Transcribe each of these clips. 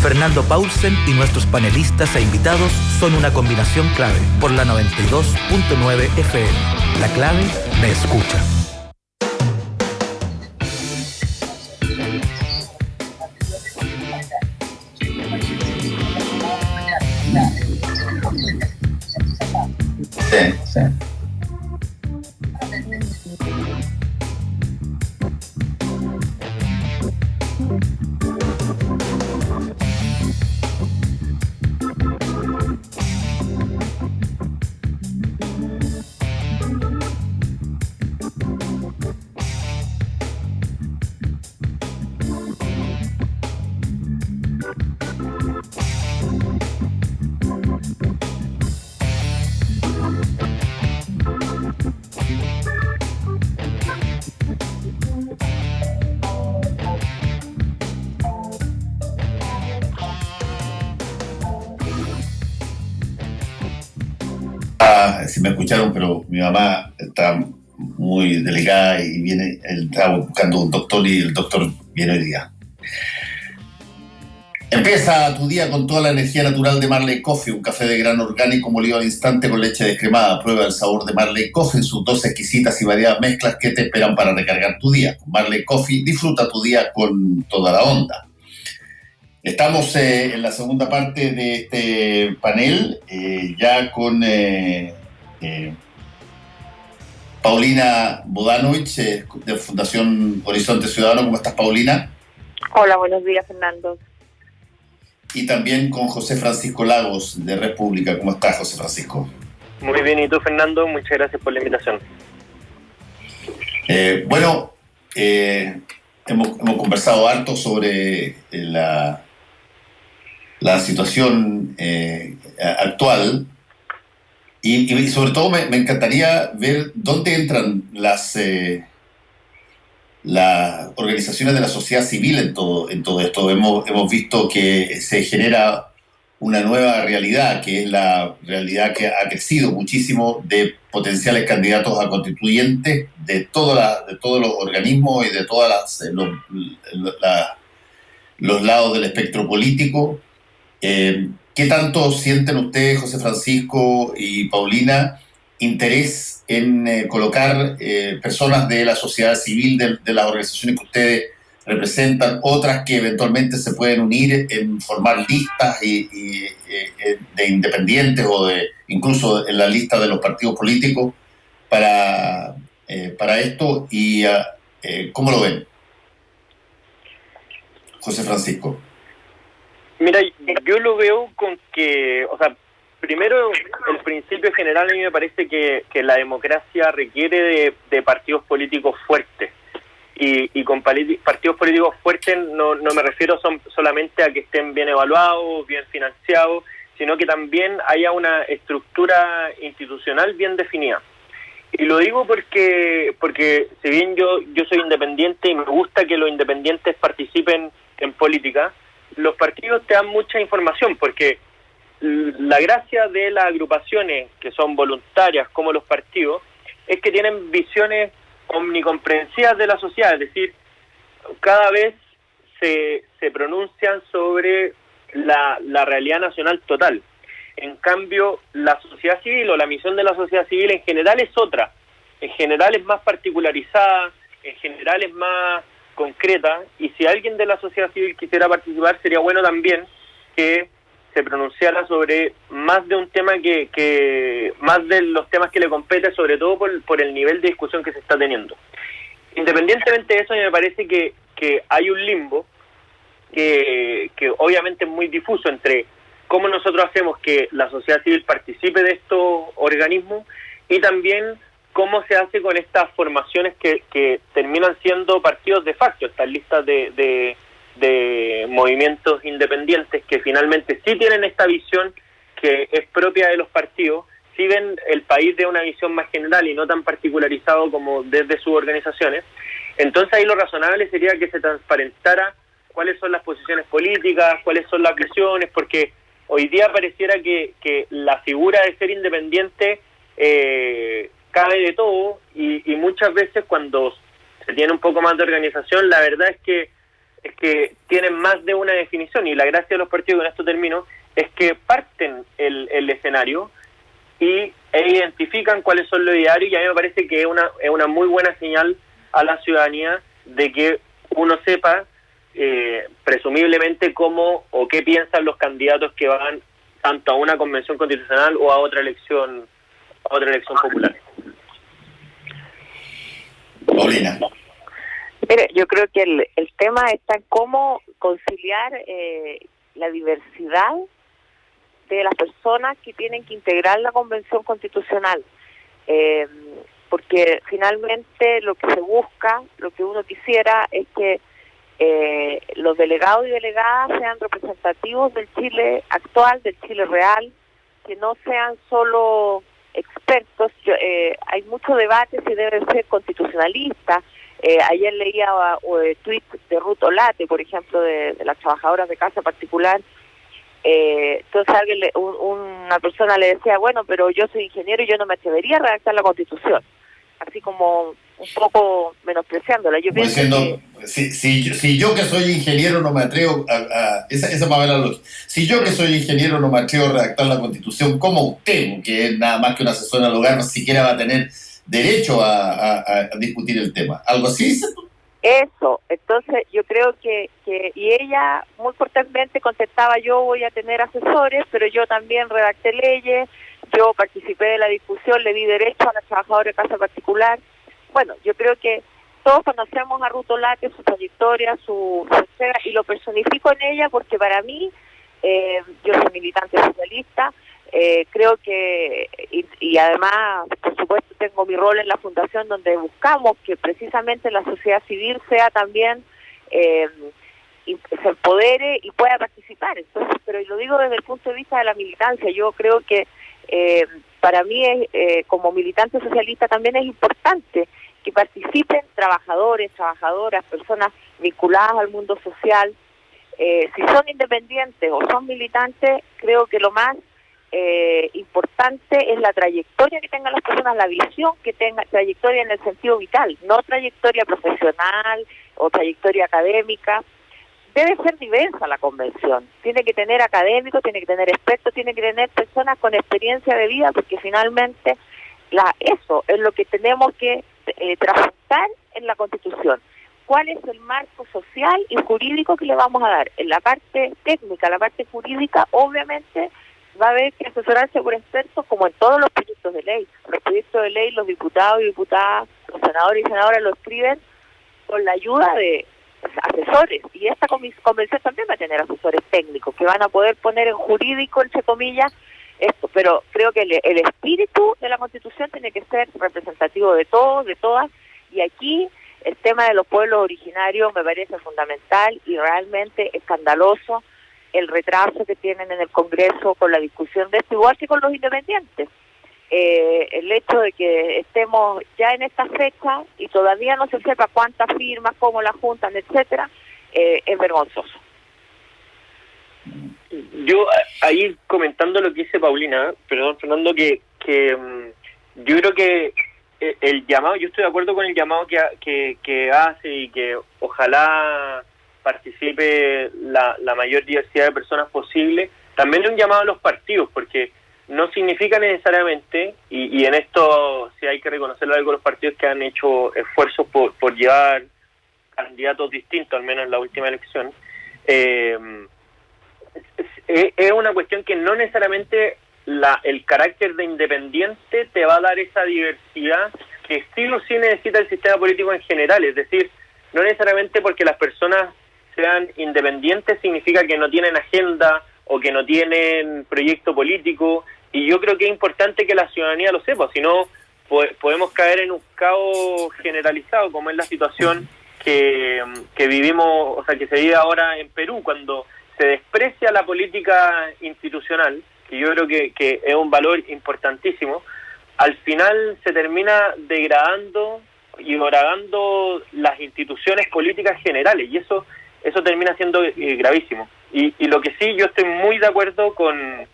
Fernando Paulsen y nuestros panelistas e invitados son una combinación clave por la 92.9 FM. La clave me escucha. Sí. Si me escucharon, pero mi mamá está muy delicada y él está buscando un doctor y el doctor viene hoy día. Empieza tu día con toda la energía natural de Marley Coffee, un café de grano orgánico molido al instante con leche descremada. Prueba el sabor de Marley Coffee en sus 2 exquisitas y variadas mezclas que te esperan para recargar tu día. Con Marley Coffee disfruta tu día con toda la onda. Estamos en la segunda parte de este panel, ya con Paulina Bodanovich, de Fundación Horizonte Ciudadano. ¿Cómo estás, Paulina? Hola, buenos días, Fernando. Y también con José Francisco Lagos, de Red Pública. ¿Cómo estás, José Francisco? Muy bien, ¿y tú, Fernando? Muchas gracias por la invitación. Hemos conversado harto sobre la situación actual y sobre todo me encantaría ver dónde entran las organizaciones de la sociedad civil en todo esto. Hemos visto que se genera una nueva realidad, que es la realidad que ha crecido muchísimo, de potenciales candidatos a constituyentes de todos los organismos y de todas los lados del espectro político. ¿Qué tanto sienten ustedes, José Francisco y Paulina, interés en colocar personas de la sociedad civil, de las organizaciones que ustedes representan, otras que eventualmente se pueden unir en formar listas de independientes o incluso en la lista de los partidos políticos para esto? ¿Y cómo lo ven? José Francisco. Mira, yo lo veo con que, primero, el principio general a mí me parece que la democracia requiere de partidos políticos fuertes. Y con partidos políticos fuertes no me refiero solamente a que estén bien evaluados, bien financiados, sino que también haya una estructura institucional bien definida. Y lo digo porque si bien yo soy independiente y me gusta que los independientes participen en política, los partidos te dan mucha información, porque la gracia de las agrupaciones que son voluntarias como los partidos es que tienen visiones omnicomprensivas de la sociedad, es decir, cada vez se pronuncian sobre la realidad nacional total. En cambio, la sociedad civil o la misión de la sociedad civil en general es otra, en general es más particularizada, en general es más concreta, y si alguien de la sociedad civil quisiera participar, sería bueno también que se pronunciara sobre más de un tema que más de los temas que le compete, sobre todo por el nivel de discusión que se está teniendo. Independientemente de eso, me parece que hay un limbo que obviamente es muy difuso entre cómo nosotros hacemos que la sociedad civil participe de estos organismos y también cómo se hace con estas formaciones que terminan siendo partidos de facto, estas listas de movimientos independientes que finalmente sí tienen esta visión que es propia de los partidos, sí ven el país de una visión más general y no tan particularizado como desde sus organizaciones. Entonces ahí lo razonable sería que se transparentara cuáles son las posiciones políticas, cuáles son las visiones, porque hoy día pareciera que la figura de ser independiente cabe de todo y muchas veces cuando se tiene un poco más de organización, la verdad es que es que tienen más de una definición, y la gracia de los partidos, con esto termino, es que parten el escenario e identifican cuáles son los idearios, y a mí me parece que es una muy buena señal a la ciudadanía de que uno sepa presumiblemente cómo o qué piensan los candidatos que van tanto a una convención constitucional o a otra elección popular. Paulina. Mire, yo creo que el tema está en cómo conciliar la diversidad de las personas que tienen que integrar la convención constitucional, porque finalmente lo que se busca, lo que uno quisiera es que los delegados y delegadas sean representativos del Chile actual, del Chile real, que no sean solo expertos. Hay mucho debate si deben ser constitucionalistas. Ayer leía tweet de Ruth Olate, por ejemplo, de las trabajadoras de casa particular. Entonces una persona le decía, bueno, pero yo soy ingeniero y yo no me atrevería a redactar la Constitución, así como un poco menospreciándola. Yo pienso diciendo, que si yo que soy ingeniero no me atrevo esa más o menos la lógica. Si yo que soy ingeniero no me atrevo a redactar la Constitución, ¿cómo usted, que es nada más que un asesor al hogar, no siquiera va a tener derecho a discutir el tema? ¿Algo así dice tú? Eso, entonces yo creo que y ella muy cortésmente contestaba, yo voy a tener asesores, pero yo también redacté leyes, yo participé de la discusión, le di derecho a la trabajadora de casa particular. Bueno, yo creo que todos conocemos a Ruth Olate, su trayectoria, su entrega, y lo personifico en ella porque para mí, yo soy militante socialista, creo que, y además, por supuesto, tengo mi rol en la fundación donde buscamos que precisamente la sociedad civil sea también, se empodere y pueda participar. Entonces, pero lo digo desde el punto de vista de la militancia. Yo creo que para mí, como militante socialista, también es importante que participen trabajadores, trabajadoras, personas vinculadas al mundo social. Si son independientes o son militantes, creo que lo más importante es la trayectoria que tengan las personas, la visión que tengan, trayectoria en el sentido vital, no trayectoria profesional o trayectoria académica. Debe ser diversa la convención, tiene que tener académicos, tiene que tener expertos, tiene que tener personas con experiencia de vida, porque finalmente eso es lo que tenemos que transformar en la Constitución. ¿Cuál es el marco social y jurídico que le vamos a dar? En la parte técnica, la parte jurídica, obviamente va a haber que asesorarse por expertos, como en todos los proyectos de ley. Los proyectos de ley, los diputados y diputadas, los senadores y senadoras lo escriben con la ayuda de asesores, y esta convención también va a tener asesores técnicos que van a poder poner en jurídico, entre comillas, esto. Pero creo que el espíritu de la Constitución tiene que ser representativo de todos, de todas, y aquí el tema de los pueblos originarios me parece fundamental y realmente escandaloso el retraso que tienen en el Congreso con la discusión de esto, igual que con los independientes. El hecho de que estemos ya en esta fecha y todavía no se sepa cuántas firmas, cómo las juntan, etcétera, es vergonzoso. Yo ahí comentando lo que dice Paulina, perdón Fernando, que yo creo que el llamado, yo estoy de acuerdo con el llamado que hace, y que ojalá participe la mayor diversidad de personas posible. También es un llamado a los partidos, porque no significa necesariamente, y en esto sí hay que reconocerlo algo, los partidos que han hecho esfuerzos por llevar candidatos distintos, al menos en la última elección, es una cuestión que no necesariamente el carácter de independiente te va a dar esa diversidad que sí o sí necesita el sistema político en general. Es decir, no necesariamente porque las personas sean independientes significa que no tienen agenda o que no tienen proyecto político, y yo creo que es importante que la ciudadanía lo sepa, si no podemos caer en un caos generalizado, como es la situación que vivimos, o sea, que se vive ahora en Perú, cuando se desprecia la política institucional, que yo creo que es un valor importantísimo. Al final se termina degradando y horagando las instituciones políticas generales, y eso termina siendo gravísimo. Y lo que sí, yo estoy muy de acuerdo con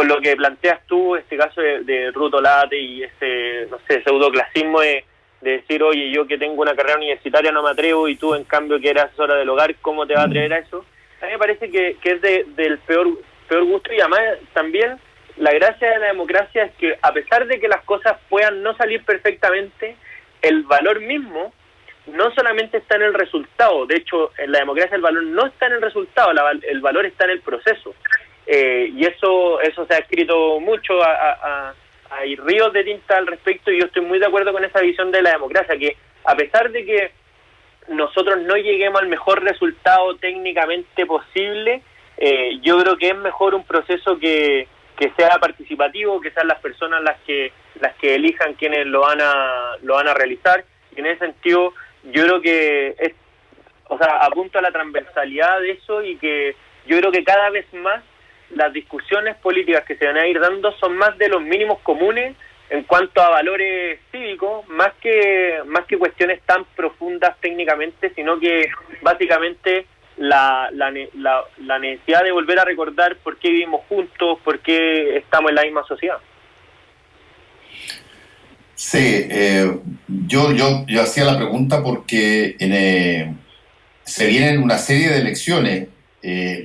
lo que planteas tú, este caso de Ruth Olate y ese, no sé, pseudoclasismo de decir, oye, yo que tengo una carrera universitaria no me atrevo, y tú en cambio que eres asesora del hogar, ¿cómo te va a atrever a eso? A mí me parece que es del peor gusto, y además también la gracia de la democracia es que a pesar de que las cosas puedan no salir perfectamente, el valor mismo no solamente está en el resultado. De hecho, en la democracia el valor no está en el resultado, el valor está en el proceso. Y eso se ha escrito mucho, hay ríos de tinta al respecto, y yo estoy muy de acuerdo con esa visión de la democracia, que a pesar de que nosotros no lleguemos al mejor resultado técnicamente posible, yo creo que es mejor un proceso que sea participativo, que sean las personas las que elijan quienes lo van a realizar. Y en ese sentido yo creo que apunto a la transversalidad de eso, y que yo creo que cada vez más las discusiones políticas que se van a ir dando son más de los mínimos comunes en cuanto a valores cívicos, más que cuestiones tan profundas técnicamente, sino que básicamente la necesidad de volver a recordar por qué vivimos juntos, por qué estamos en la misma sociedad. Sí, yo hacía la pregunta porque se vienen una serie de elecciones.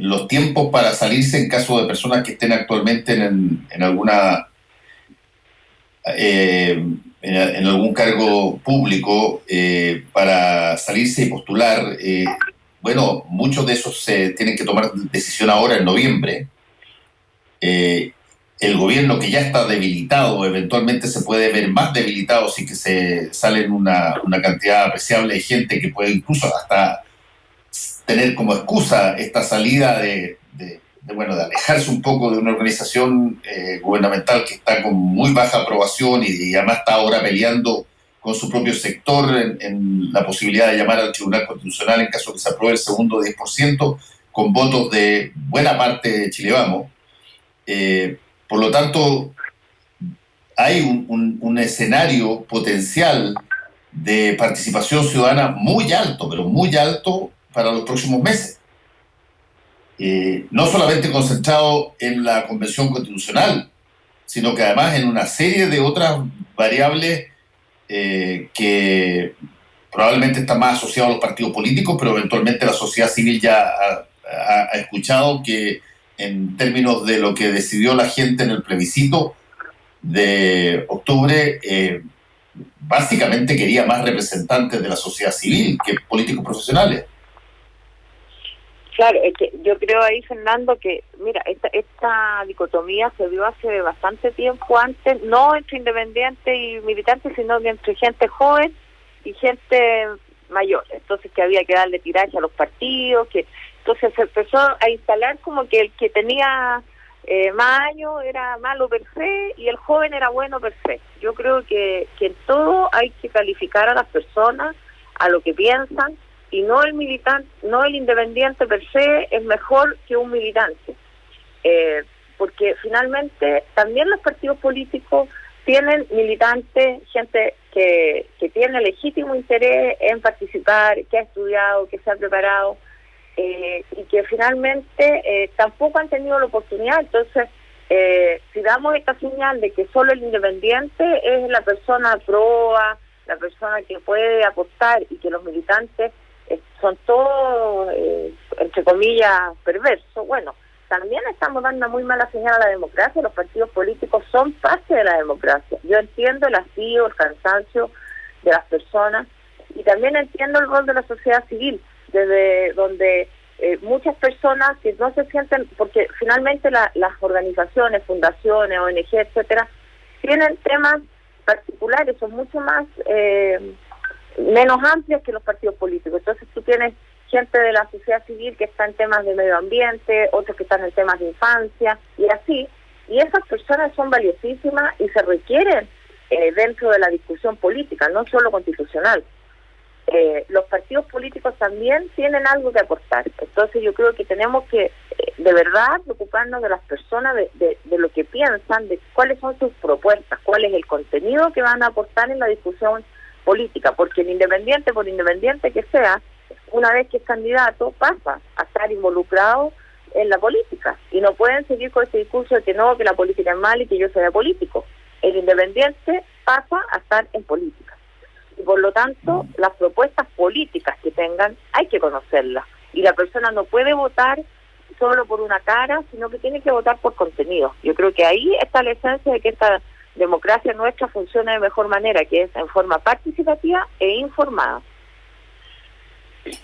Los tiempos para salirse en caso de personas que estén actualmente en algún cargo público, para salirse y postular, bueno, muchos de esos se tienen que tomar decisión ahora en noviembre. El gobierno, que ya está debilitado, eventualmente se puede ver más debilitado si que se salen una cantidad apreciable de gente que puede incluso hasta tener como excusa esta salida de alejarse un poco de una organización gubernamental que está con muy baja aprobación, y además está ahora peleando con su propio sector en la posibilidad de llamar al Tribunal Constitucional en caso que se apruebe el segundo 10%, con votos de buena parte de Chile Vamos. Por lo tanto, hay un escenario potencial de participación ciudadana muy alto, pero muy alto para los próximos meses. No solamente concentrado en la Convención Constitucional, sino que además en una serie de otras variables que probablemente están más asociadas a los partidos políticos, pero eventualmente la sociedad civil ya ha escuchado que, en términos de lo que decidió la gente en el plebiscito de octubre, básicamente quería más representantes de la sociedad civil que políticos profesionales. Claro, es que yo creo ahí, Fernando, que mira, esta dicotomía se dio hace bastante tiempo antes, no entre independientes y militantes, sino que entre gente joven y gente mayor. Entonces que había que darle tiraje a los partidos, que entonces se empezó a instalar como que el que tenía más años era malo per se y el joven era bueno per se. Yo creo que en todo hay que calificar a las personas, a lo que piensan, y no el militante, no el independiente per se es mejor que un militante, porque finalmente también los partidos políticos tienen militantes, gente que tiene legítimo interés en participar, que ha estudiado, que se ha preparado, y que finalmente tampoco han tenido la oportunidad. Entonces, si damos esta señal de que solo el independiente es la persona proa, la persona que puede aportar, y que los militantes son todos, entre comillas, perversos, bueno, también estamos dando una muy mala señal a la democracia. Los partidos políticos son parte de la democracia. Yo entiendo el hastío, el cansancio de las personas, y también entiendo el rol de la sociedad civil, desde donde muchas personas que no se sienten, porque finalmente las organizaciones, fundaciones, ONG, etcétera, tienen temas particulares, son mucho más menos amplios que los partidos políticos. Entonces tú tienes gente de la sociedad civil que está en temas de medio ambiente, otros que están en temas de infancia, y así, y esas personas son valiosísimas y se requieren dentro de la discusión política, no solo constitucional. Los partidos políticos también tienen algo que aportar. Entonces yo creo que tenemos que de verdad preocuparnos de las personas, de lo que piensan, de cuáles son sus propuestas, cuál es el contenido que van a aportar en la discusión política, porque el independiente, por independiente que sea, una vez que es candidato, pasa a estar involucrado en la política, y no pueden seguir con este discurso de que no, que la política es mala y que yo sea político. El independiente pasa a estar en política. y por lo tanto las propuestas políticas que tengan hay que conocerlas, y la persona no puede votar solo por una cara, sino que tiene que votar por contenido. Yo creo que ahí está la esencia de que esta democracia nuestra funciona de mejor manera, que es en forma participativa e informada.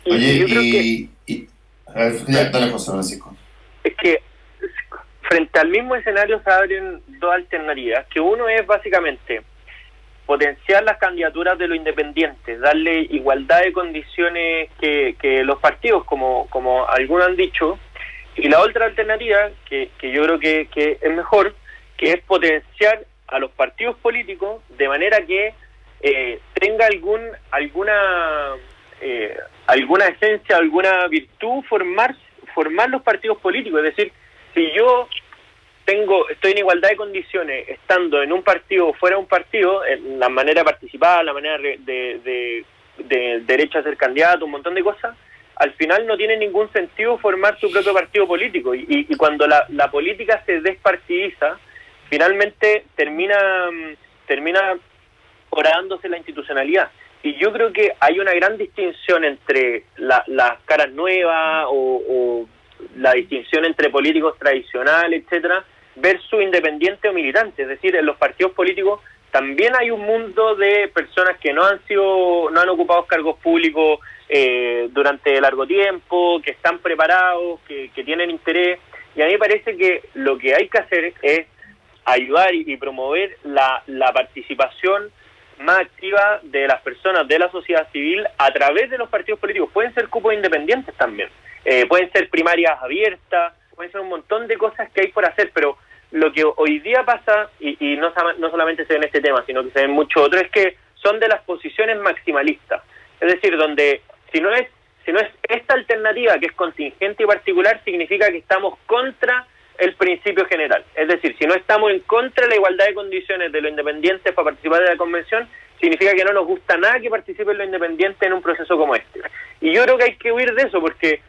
Oye, yo creo que a ver, ya, dale, José Francisco. es que frente al mismo escenario se abren dos alternativas, que uno es básicamente potenciar las candidaturas de los independientes, darle igualdad de condiciones que los partidos, como algunos han dicho, y la otra alternativa, que yo creo que es mejor, que es potenciar a los partidos políticos de manera que tenga alguna esencia, alguna virtud formar los partidos políticos. Es decir, si yo estoy en igualdad de condiciones estando en un partido o fuera de un partido, en la manera de participar, la manera de derecho a ser candidato, un montón de cosas, al final no tiene ningún sentido formar su propio partido político, y cuando la política se despartidiza, finalmente termina horadándose la institucionalidad. Y yo creo que hay una gran distinción entre las caras nuevas o la distinción entre políticos tradicionales, etcétera, versus independientes o militantes. Es decir, en los partidos políticos también hay un mundo de personas que no han ocupado cargos públicos durante largo tiempo, que están preparados, que tienen interés, y a mí me parece que lo que hay que hacer es ayudar y promover la participación más activa de las personas de la sociedad civil a través de los partidos políticos. Pueden ser cupos independientes también, pueden ser primarias abiertas, pueden ser un montón de cosas que hay por hacer, pero lo que hoy día pasa, y no solamente se ve en este tema, sino que se ve en muchos otros, es que son de las posiciones maximalistas. Es decir, donde si no es esta alternativa que es contingente y particular, significa que estamos contra el principio general. Es decir, si no estamos en contra de la igualdad de condiciones de los independientes para participar de la convención, significa que no nos gusta nada que participen los independientes en un proceso como este. Y yo creo que hay que huir de eso, porque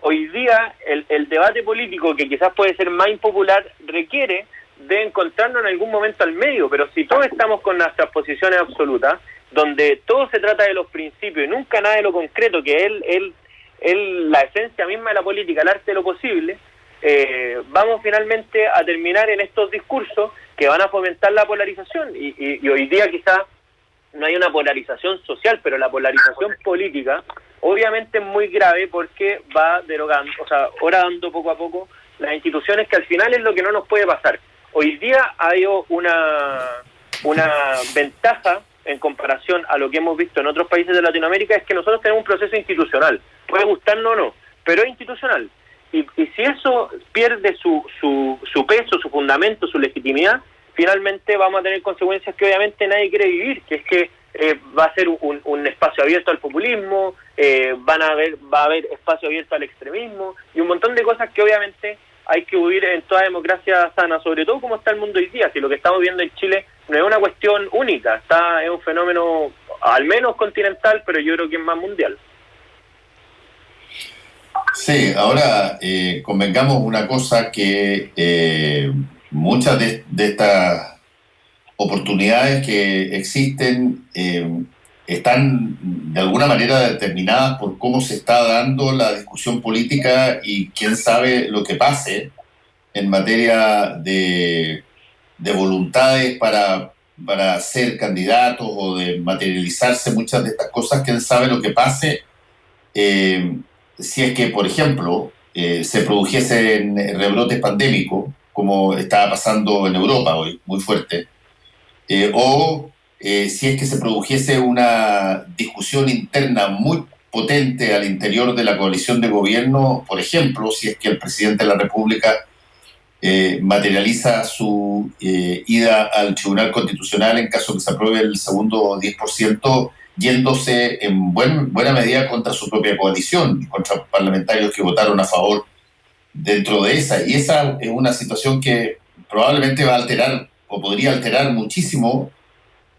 hoy día el debate político, que quizás puede ser más impopular, requiere de encontrarnos en algún momento al medio, pero si todos estamos con nuestras posiciones absolutas, donde todo se trata de los principios y nunca nada de lo concreto, que es la esencia misma de la política, el arte de lo posible, vamos finalmente a terminar en estos discursos que van a fomentar la polarización, y hoy día quizás no hay una polarización social, pero la polarización política obviamente es muy grave, porque va derogando, horadando poco a poco las instituciones, que al final es lo que no nos puede pasar. Hoy día hay una ventaja en comparación a lo que hemos visto en otros países de Latinoamérica, es que nosotros tenemos un proceso institucional, puede gustarnos o no, pero es institucional. Y si eso pierde su peso, su fundamento, su legitimidad, finalmente vamos a tener consecuencias que obviamente nadie quiere vivir, que es que va a ser un espacio abierto al populismo, va a haber espacio abierto al extremismo, y un montón de cosas que obviamente hay que huir en toda democracia sana, sobre todo como está el mundo hoy día. Si lo que estamos viendo en Chile no es una cuestión única, es un fenómeno al menos continental, pero yo creo que es más mundial. Sí, ahora convengamos una cosa, que muchas de estas oportunidades que existen están de alguna manera determinadas por cómo se está dando la discusión política, y quién sabe lo que pase en materia de voluntades para ser candidatos o de materializarse muchas de estas cosas. Quién sabe lo que pase si es que, por ejemplo, se produjesen rebrotes pandémicos, como estaba pasando en Europa hoy, muy fuerte, o si es que se produjese una discusión interna muy potente al interior de la coalición de gobierno, por ejemplo, si es que el presidente de la República materializa su ida al Tribunal Constitucional en caso de que se apruebe el segundo 10%, yéndose en buena medida contra su propia coalición, contra parlamentarios que votaron a favor dentro de esa. Y esa es una situación que probablemente va a alterar, o podría alterar muchísimo,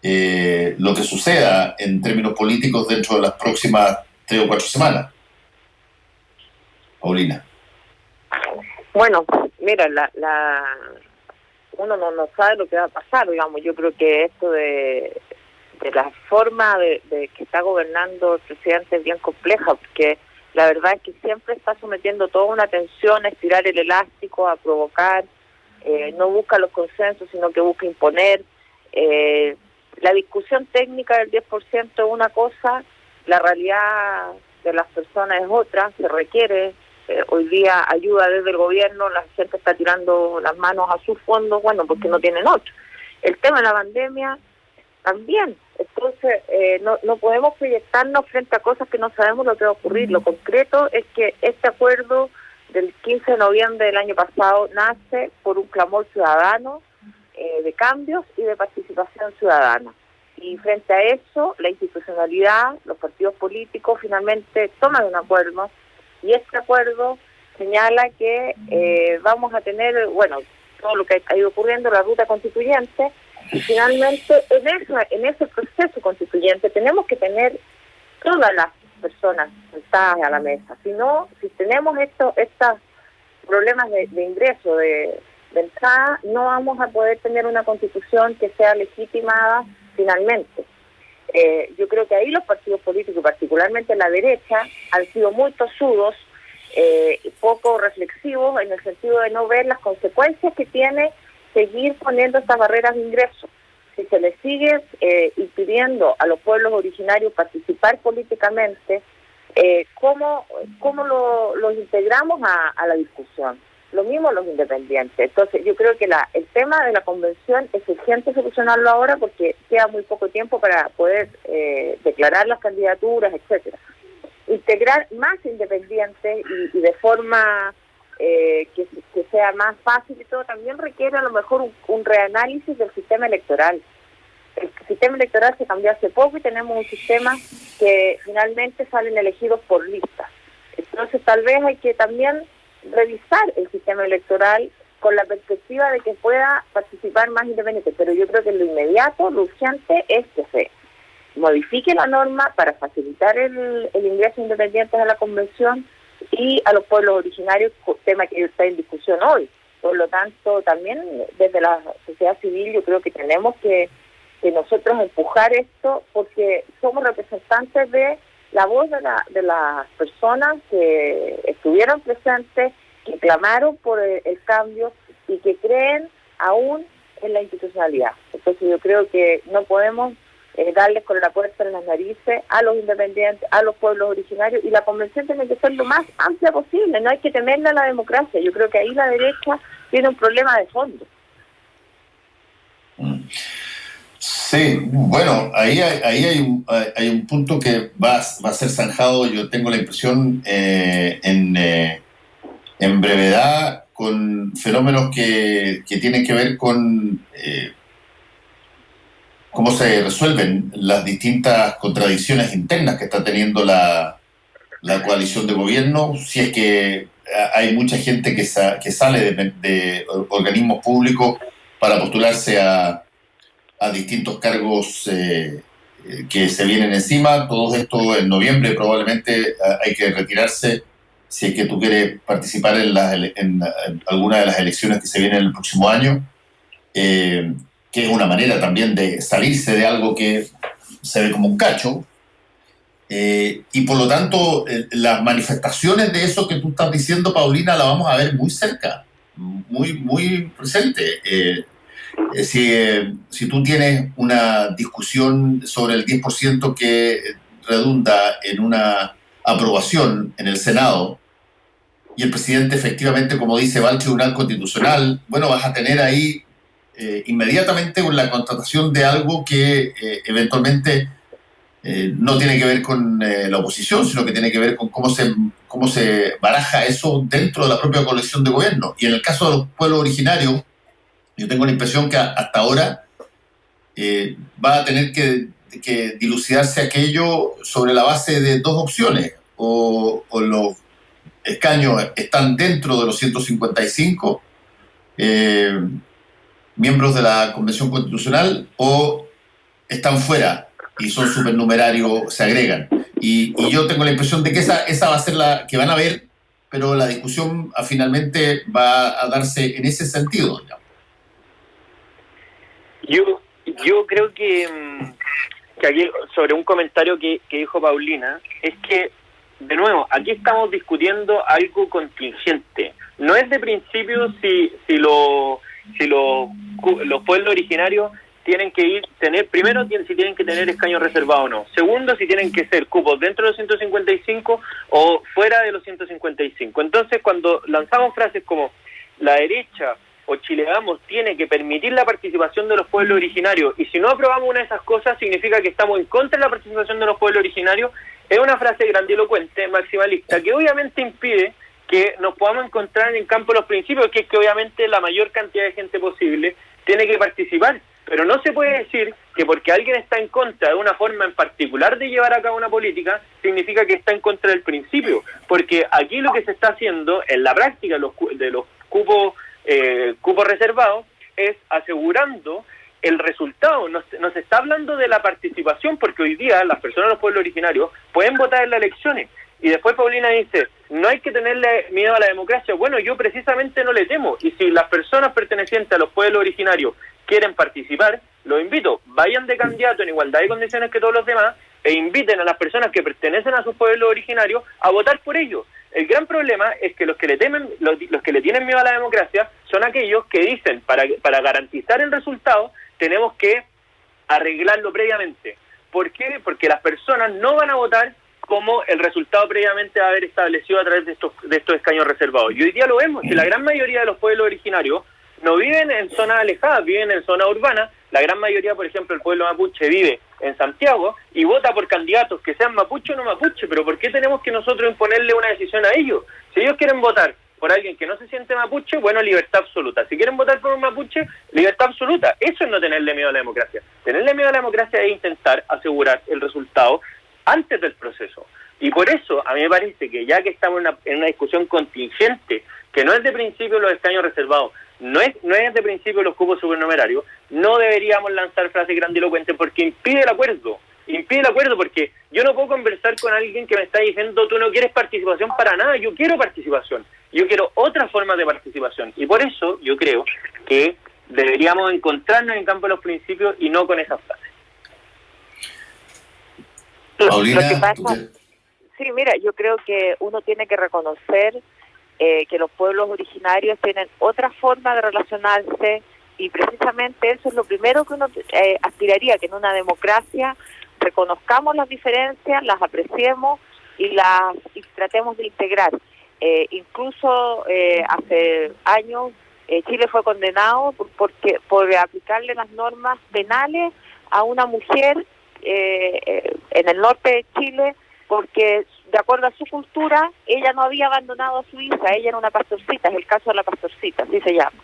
lo que suceda en términos políticos dentro de las próximas 3 o 4 semanas. Paulina. Bueno, mira, uno no sabe lo que va a pasar, digamos. Yo creo que esto de la forma de que está gobernando el presidente es bien compleja, porque la verdad es que siempre está sometiendo toda una tensión a estirar el elástico, a provocar, no busca los consensos, sino que busca imponer. La discusión técnica del 10% es una cosa, la realidad de las personas es otra, se requiere hoy día ayuda desde el gobierno, la gente está tirando las manos a sus fondos, bueno, porque no tienen otro. El tema de la pandemia también, entonces no podemos proyectarnos frente a cosas que no sabemos lo que va a ocurrir. Lo concreto es que este acuerdo del 15 de noviembre del año pasado nace por un clamor ciudadano de cambios y de participación ciudadana. Y frente a eso, la institucionalidad, los partidos políticos finalmente toman un acuerdo, y este acuerdo señala que vamos a tener, bueno, todo lo que ha ido ocurriendo, la ruta constituyente, y finalmente en ese proceso constituyente tenemos que tener todas las personas sentadas a la mesa. Si no, si tenemos estos problemas de ingreso, de entrada, no vamos a poder tener una constitución que sea legitimada finalmente. Yo creo que ahí los partidos políticos, particularmente la derecha, han sido muy tosudos, poco reflexivos, en el sentido de no ver las consecuencias que tiene seguir poniendo estas barreras de ingreso. Si se les sigue impidiendo a los pueblos originarios participar políticamente, ¿cómo los integramos a la discusión? Lo mismo los independientes. Entonces yo creo que el tema de la convención es urgente solucionarlo ahora, porque queda muy poco tiempo para poder declarar las candidaturas, etcétera. Integrar más independientes y de forma que sea más fácil y todo, también requiere a lo mejor un reanálisis del sistema electoral. El sistema electoral se cambió hace poco y tenemos un sistema que finalmente salen elegidos por listas. Entonces tal vez hay que también revisar el sistema electoral con la perspectiva de que pueda participar más independientes, pero yo creo que lo inmediato, lo urgente es que se modifique la norma para facilitar el ingreso de independientes a la convención y a los pueblos originarios, tema que está en discusión hoy. Por lo tanto, también desde la sociedad civil yo creo que tenemos que nosotros empujar esto, porque somos representantes de la voz de las personas que estuvieron presentes, que clamaron por el cambio y que creen aún en la institucionalidad. Entonces yo creo que no podemos darles con la puerta en las narices a los independientes, a los pueblos originarios, y la convención tiene que ser lo más amplia posible, no hay que temerle a la democracia. Yo creo que ahí la derecha tiene un problema de fondo. Sí, bueno, ahí hay un punto que va a ser zanjado, yo tengo la impresión, en brevedad, con fenómenos que tienen que ver con cómo se resuelven las distintas contradicciones internas que está teniendo la coalición de gobierno, si es que hay mucha gente que sale de organismos públicos para postularse a distintos cargos que se vienen encima. Todo esto en noviembre probablemente hay que retirarse si es que tú quieres participar en alguna de las elecciones que se vienen el próximo año, que es una manera también de salirse de algo que se ve como un cacho, y por lo tanto las manifestaciones de eso que tú estás diciendo, Paulina, la vamos a ver muy cerca, muy, muy presente. Si tú tienes una discusión sobre el 10% que redunda en una aprobación en el Senado y el presidente efectivamente, como dice, va al Tribunal Constitucional, bueno, vas a tener ahí inmediatamente la contratación de algo que eventualmente no tiene que ver con la oposición, sino que tiene que ver con cómo se baraja eso dentro de la propia coalición de gobierno. Y en el caso de los pueblos originarios, yo tengo la impresión que hasta ahora va a tener que dilucidarse aquello sobre la base de dos opciones. O los escaños están dentro de los 155 miembros de la Convención Constitucional, o están fuera y son supernumerarios, se agregan. Y yo tengo la impresión de que esa va a ser la que van a ver, pero la discusión finalmente va a darse en ese sentido, digamos. Yo creo que que aquí, sobre un comentario que dijo Paulina, es que, de nuevo, aquí estamos discutiendo algo contingente. No es de principio si los pueblos originarios tienen que primero si tienen que tener escaños reservados o no. Segundo, si tienen que ser cupos dentro de los 155 o fuera de los 155. Entonces, cuando lanzamos frases como la derecha o Chile Vamos tiene que permitir la participación de los pueblos originarios, y si no aprobamos una de esas cosas significa que estamos en contra de la participación de los pueblos originarios, es una frase grandilocuente, maximalista, que obviamente impide que nos podamos encontrar en el campo de los principios, que es que obviamente la mayor cantidad de gente posible tiene que participar, pero no se puede decir que porque alguien está en contra de una forma en particular de llevar a cabo una política, significa que está en contra del principio, porque aquí lo que se está haciendo en la práctica de los cupos reservados es asegurando el resultado. No se está hablando de la participación, porque hoy día las personas de los pueblos originarios pueden votar en las elecciones. Y después Paulina dice, no hay que tenerle miedo a la democracia. Bueno, yo precisamente no le temo. Y si las personas pertenecientes a los pueblos originarios quieren participar, los invito, vayan de candidato en igualdad de condiciones que todos los demás e inviten a las personas que pertenecen a sus pueblos originarios a votar por ellos. El gran problema es que los que le tienen miedo a la democracia son aquellos que dicen, para garantizar el resultado, tenemos que arreglarlo previamente. ¿Por qué? Porque las personas no van a votar como el resultado previamente va a haber establecido a través de estos escaños reservados. Y hoy día lo vemos, que la gran mayoría de los pueblos originarios no viven en zonas alejadas, viven en zonas urbanas. La gran mayoría, por ejemplo, el pueblo mapuche vive en Santiago y vota por candidatos que sean mapuche o no mapuche. Pero ¿por qué tenemos que nosotros imponerle una decisión a ellos? Si ellos quieren votar por alguien que no se siente mapuche, bueno, libertad absoluta. Si quieren votar por un mapuche, libertad absoluta. Eso es no tenerle miedo a la democracia. Tenerle miedo a la democracia es intentar asegurar el resultado antes del proceso. Y por eso, a mí me parece que ya que estamos en una discusión contingente, que no es de principio los escaños reservados, no es de principio los cupos supernumerarios, no deberíamos lanzar frases grandilocuentes porque impide el acuerdo, porque yo no puedo conversar con alguien que me está diciendo tú no quieres participación para nada. Yo quiero participación, yo quiero otra forma de participación, y por eso yo creo que deberíamos encontrarnos en el campo de los principios y no con esas frases. Paulina, Lo que pasa, sí, mira, yo creo que uno tiene que reconocer que los pueblos originarios tienen otra forma de relacionarse, y precisamente eso es lo primero que uno aspiraría, que en una democracia reconozcamos las diferencias, las apreciemos y tratemos de integrar. Incluso hace años Chile fue condenado por aplicarle las normas penales a una mujer en el norte de Chile, porque de acuerdo a su cultura, ella no había abandonado a su hija, ella era una pastorcita, es el caso de la pastorcita, así se llama.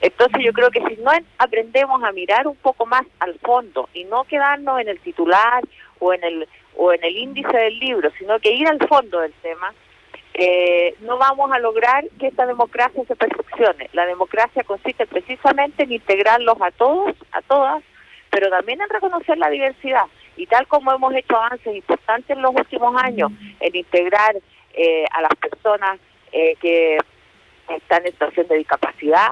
Entonces yo creo que si no aprendemos a mirar un poco más al fondo y no quedarnos en el titular o en el índice del libro, sino que ir al fondo del tema, no vamos a lograr que esta democracia se perfeccione. La democracia consiste precisamente en integrarlos a todos, a todas, pero también en reconocer la diversidad. Y tal como hemos hecho avances importantes en los últimos años en integrar a las personas que están en situación de discapacidad,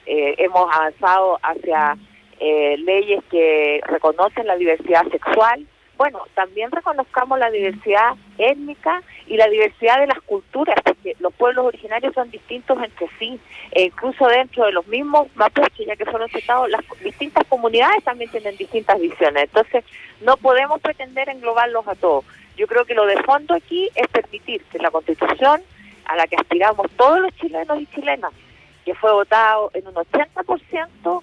hemos avanzado hacia leyes que reconocen la diversidad sexual. Bueno, también reconozcamos la diversidad étnica y la diversidad de las culturas, porque los pueblos originarios son distintos entre sí, e incluso dentro de los mismos mapuches, ya que fueron citados, las distintas comunidades también tienen distintas visiones. Entonces, no podemos pretender englobarlos a todos. Yo creo que lo de fondo aquí es permitir que la Constitución, a la que aspiramos todos los chilenos y chilenas, que fue votado en un 80%,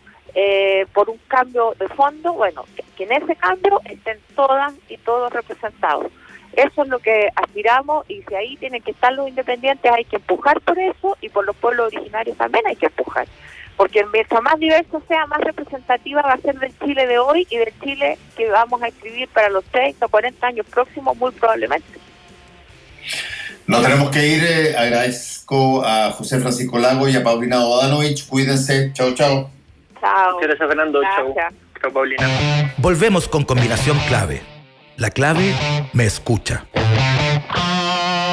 por un cambio de fondo, bueno, que en ese cambio estén todas y todos representados. Eso es lo que aspiramos, y si ahí tienen que estar los independientes hay que empujar por eso, y por los pueblos originarios también hay que empujar, porque mientras más diverso sea, más representativa va a ser del Chile de hoy y del Chile que vamos a escribir para los 30 o 40 años próximos, muy probablemente. Nos tenemos que ir. Agradezco a José Francisco Lago y a Paulina Bodanovich. Cuídense. Chao, chao. Chao. Gracias, Fernando. Chao. Chao, Paulina. Volvemos con Combinación Clave. La clave me escucha.